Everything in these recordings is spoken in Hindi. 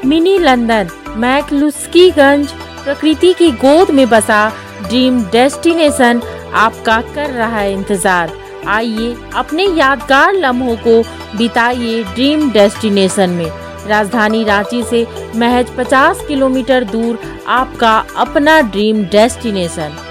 मिनी लंदन मैक्लुस्कीगंज प्रकृति की गोद में बसा ड्रीम डेस्टिनेशन आपका कर रहा है इंतजार। आइए अपने यादगार लम्हों को बिताइए ड्रीम डेस्टिनेशन में। राजधानी रांची से महज 50 किलोमीटर दूर आपका अपना ड्रीम डेस्टिनेशन।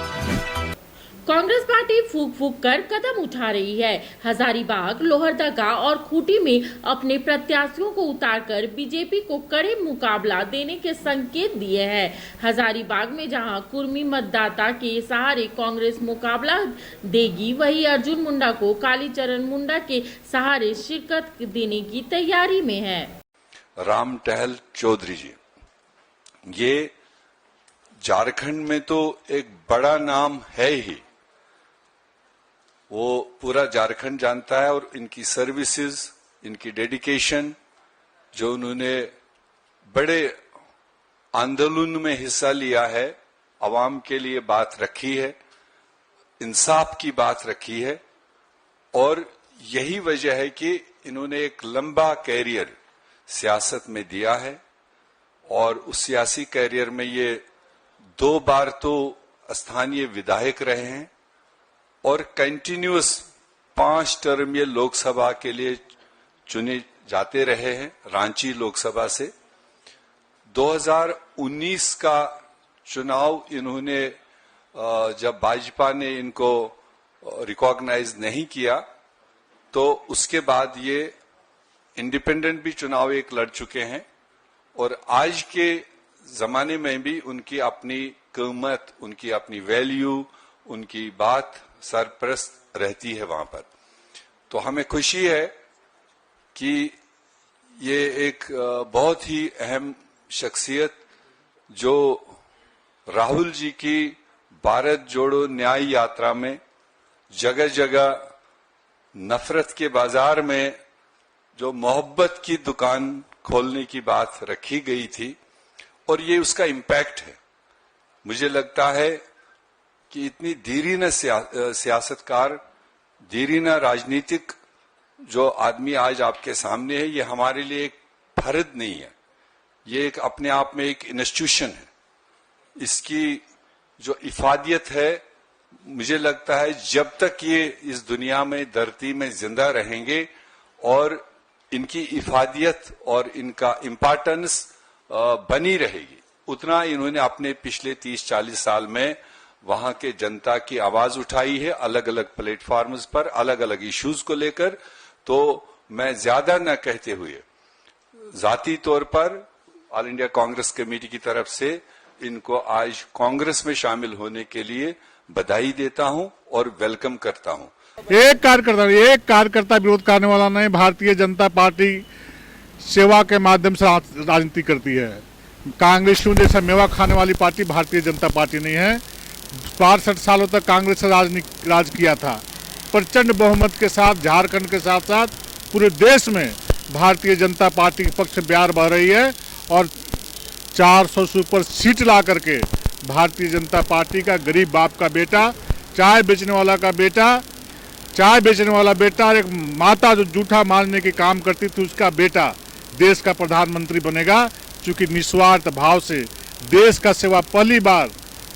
कांग्रेस पार्टी फूंक फूंक कर कदम उठा रही है। हजारीबाग, लोहरदगा और खूंटी में अपने प्रत्याशियों को उतारकर बीजेपी को कड़े मुकाबला देने के संकेत दिए हैं। हजारीबाग में जहां कुर्मी मतदाता के सहारे कांग्रेस मुकाबला देगी, वहीं अर्जुन मुंडा को कालीचरण मुंडा के सहारे शिरकत देने की तैयारी में है। राम टहल चौधरी जी, ये झारखंड में तो एक बड़ा नाम है ही, वो पूरा झारखंड जानता है। और इनकी सर्विसेज, इनकी डेडिकेशन, जो उन्होंने बड़े आंदोलन में हिस्सा लिया है, आवाम के लिए बात रखी है, इंसाफ की बात रखी है। और यही वजह है कि इन्होंने एक लंबा कैरियर सियासत में दिया है। और उस सियासी कैरियर में ये 2 बार तो स्थानीय विधायक रहे हैं और कंटिन्यूअस 5 टर्म ये लोकसभा के लिए चुने जाते रहे हैं रांची लोकसभा से। 2019 का चुनाव इन्होंने, जब भाजपा ने इनको रिकॉग्नाइज नहीं किया, तो उसके बाद ये इंडिपेंडेंट भी चुनाव एक लड़ चुके हैं। और आज के जमाने में भी उनकी अपनी कीमत, उनकी अपनी वैल्यू, उनकी बात सरप्रस्त रहती है वहां पर। तो हमें खुशी है कि ये एक बहुत ही अहम शख्सियत, जो राहुल जी की भारत जोड़ो न्याय यात्रा में जगह जगह नफरत के बाजार में जो मोहब्बत की दुकान खोलने की बात रखी गई थी, और ये उसका इम्पैक्ट है। मुझे लगता है कि इतनी धीरीन सियासतकार, धीरीन राजनीतिक जो आदमी आज आपके सामने है, ये हमारे लिए एक फर्द नहीं है, ये एक अपने आप में एक इंस्टीट्यूशन है। इसकी जो इफादियत है, मुझे लगता है जब तक ये इस दुनिया में, धरती में जिंदा रहेंगे और इनकी इफादियत और इनका इम्पोर्टेंस बनी रहेगी, उतना इन्होंने अपने पिछले 30-40 साल में वहां के जनता की आवाज उठाई है, अलग अलग प्लेटफॉर्म्स पर, अलग अलग इश्यूज को लेकर। तो मैं ज्यादा न कहते हुए जाती तौर पर ऑल इंडिया कांग्रेस कमेटी की तरफ से इनको आज कांग्रेस में शामिल होने के लिए बधाई देता हूं और वेलकम करता हूं। एक कार्यकर्ता विरोध करने वाला नहीं। भारतीय जनता पार्टी सेवा के माध्यम से राजनीति करती है। कांग्रेस जैसा मेवा खाने वाली पार्टी भारतीय जनता पार्टी नहीं है। 62 सालों तक कांग्रेस से राज किया था। प्रचंड बहुमत के साथ झारखंड के साथ साथ पूरे देश में भारतीय जनता पार्टी के पक्ष में बयार बह रही है। और 400 से ऊपर सीट ला करके भारतीय जनता पार्टी का गरीब बाप का बेटा, चाय बेचने वाला बेटा और एक माता जो जूठा मारने के काम करती थी, उसका बेटा देश का प्रधानमंत्री बनेगा। क्योंकि निस्वार्थ भाव से देश का सेवा पहली बार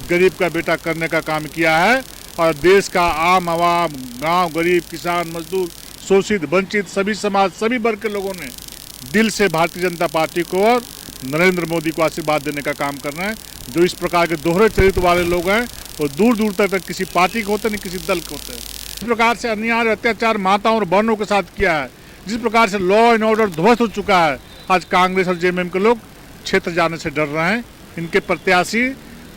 गरीब का बेटा करने का काम किया है। और देश का आम आवाम, गांव, गरीब, किसान, मजदूर, शोषित, वंचित, सभी समाज, सभी वर्ग के लोगों ने दिल से भारतीय जनता पार्टी को और नरेंद्र मोदी को आशीर्वाद देने का काम कर रहे हैं। जो इस प्रकार के दोहरे चरित्र वाले लोग हैं, वो दूर दूर तक किसी पार्टी के होते नहीं, किसी दल के होते हैं। जिस प्रकार से अन्याय और अत्याचार माताओं और बहनों के साथ किया है, जिस प्रकार से लॉ एंड ऑर्डर ध्वस्त हो चुका है, आज कांग्रेस और जेएमएम के लोग क्षेत्र जाने से डर रहे हैं। इनके प्रत्याशी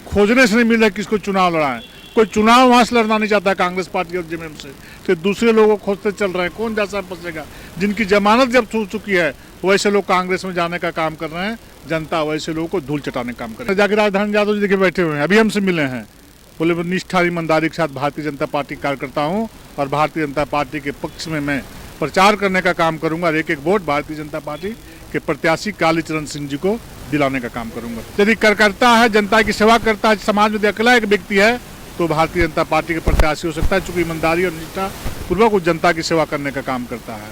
खोजने से नहीं मिल रहा किसको चुनाव लड़ाएं। कोई चुनाव वहां से लड़ना नहीं चाहता कांग्रेस पार्टी और जेएमएम से, तो दूसरे लोगों को खोजते चल रहे हैं। कौन जैसा फंसेगा? जिनकी जमानत जब छूट चुकी है, वैसे लोग कांग्रेस में जाने का काम कर रहे हैं। जनता वैसे लोगों को धूल चटाने का काम कर रही है। जाके राजधानी यादव जी देखिए बैठे हुए हैं, अभी हमसे मिले हैं, बोले निष्ठा ईमानदारी के साथ भारतीय जनता पार्टी कार्यकर्ता हूँ और भारतीय जनता पार्टी के पक्ष में मैं प्रचार करने का काम करूंगा। और एक एक वोट भारतीय जनता पार्टी के प्रत्याशी कालीचरण सिंह जी को दिलाने का काम करूंगा। यदि कार्यकर्ता है, जनता की सेवा करता है, समाज में अकेला एक व्यक्ति है, तो भारतीय जनता पार्टी के प्रत्याशी हो सकता है। चूंकि ईमानदारी और निष्ठा पूर्वक उस जनता की सेवा करने का काम करता है।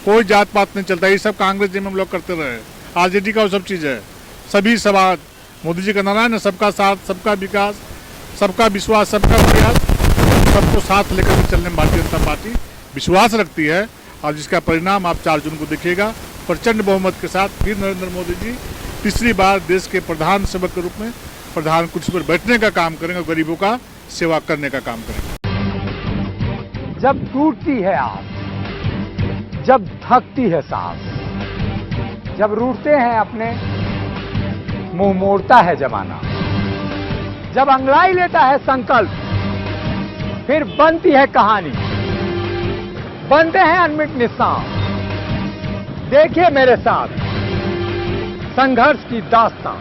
कोई जात पात नहीं चलता। ये सब कांग्रेस जी में हम लोग करते रहे। आरजेडी का वो सब चीज है। सभी समाज, मोदी जी का नारा है, सबका साथ, सबका विकास, सबका विश्वास, सबका प्रयास, सबको साथ लेकर चलने में भारतीय जनता पार्टी विश्वास रखती है। और जिसका परिणाम आप 4 जून को देखिएगा। प्रचंड बहुमत के साथ फिर नरेंद्र मोदी जी तीसरी बार देश के प्रधान सेवक के रूप में प्रधान कुर्सी पर बैठने का काम करेंगे और गरीबों का सेवा करने का काम करेंगे। जब टूटती है आस, जब थकती है सांस, जब रूठते हैं अपने, मुंह मोड़ता है जमाना, जब अंगड़ाई लेता है संकल्प, फिर बनती है कहानी, बनते हैं अनमिट निशान। देखिए मेरे साथ संघर्ष की दास्तां।